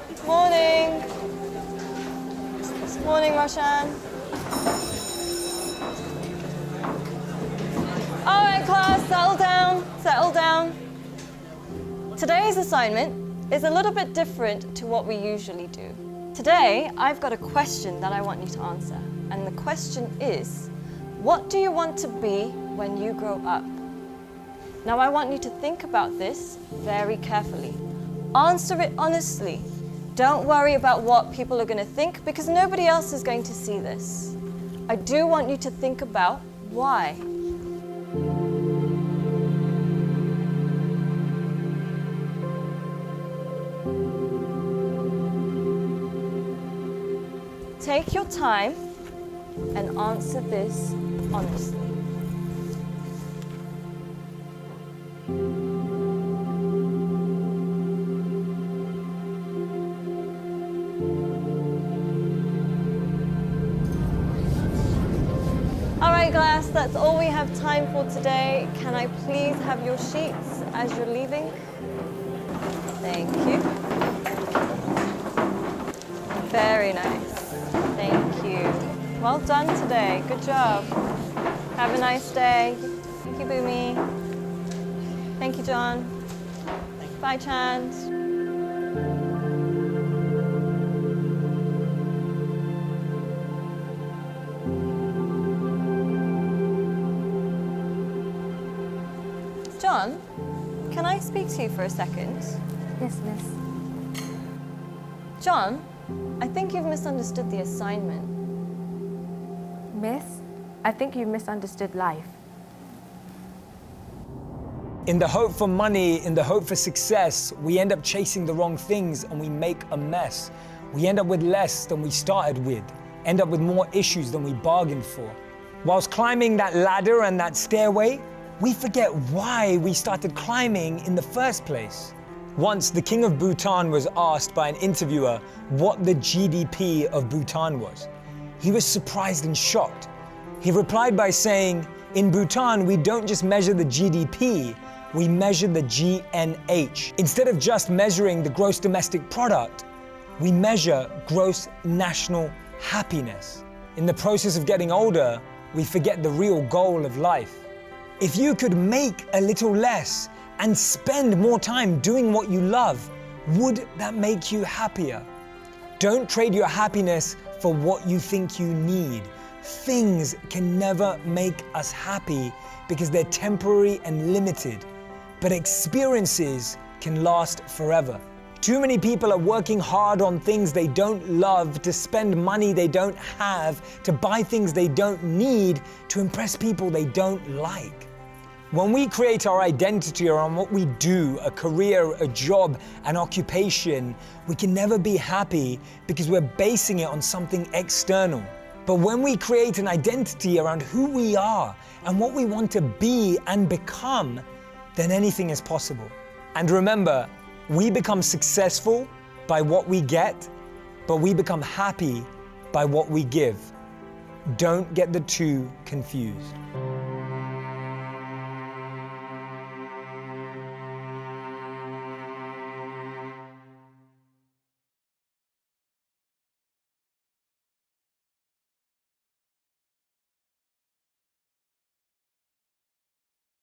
Morning. Morning, Roshan. All right, class, settle down, settle down. Today's assignment is a little bit different to what we usually do. Today, I've got a question that I want you to answer. And the question is, what do you want to be when you grow up? Now, I want you to think about this very carefully. Answer it honestly. Don't worry about what people are going to think because nobody else is going to see this. I do want you to think about why. Take your time and answer this honestly. All right, class, that's all we have time for today. Can I please have your sheets as you're leaving? Thank you. Very nice. Thank you. Well done today. Good job. Have a nice day. Thank you, Boomy. Thank you, John. Bye, Chand. John, can I speak to you for a second? Yes, miss. John, I think you've misunderstood the assignment. Miss, I think you misunderstood life. In the hope for money, in the hope for success, we end up chasing the wrong things and we make a mess. We end up with less than we started with, end up with more issues than we bargained for. Whilst climbing that ladder and that stairway, we forget why we started climbing in the first place. Once, the king of Bhutan was asked by an interviewer what the GDP of Bhutan was. He was surprised and shocked. He replied by saying, in Bhutan, we don't just measure the GDP, we measure the GNH. Instead of just measuring the gross domestic product, we measure gross national happiness. In the process of getting older, we forget the real goal of life. If you could make a little less and spend more time doing what you love, would that make you happier? Don't trade your happiness for what you think you need. Things can never make us happy because they're temporary and limited, but experiences can last forever. Too many people are working hard on things they don't love, to spend money they don't have, to buy things they don't need, to impress people they don't like. When we create our identity around what we do, a career, a job, an occupation, we can never be happy because we're basing it on something external. But when we create an identity around who we are and what we want to be and become, then anything is possible. And remember, we become successful by what we get, but we become happy by what we give. Don't get the two confused.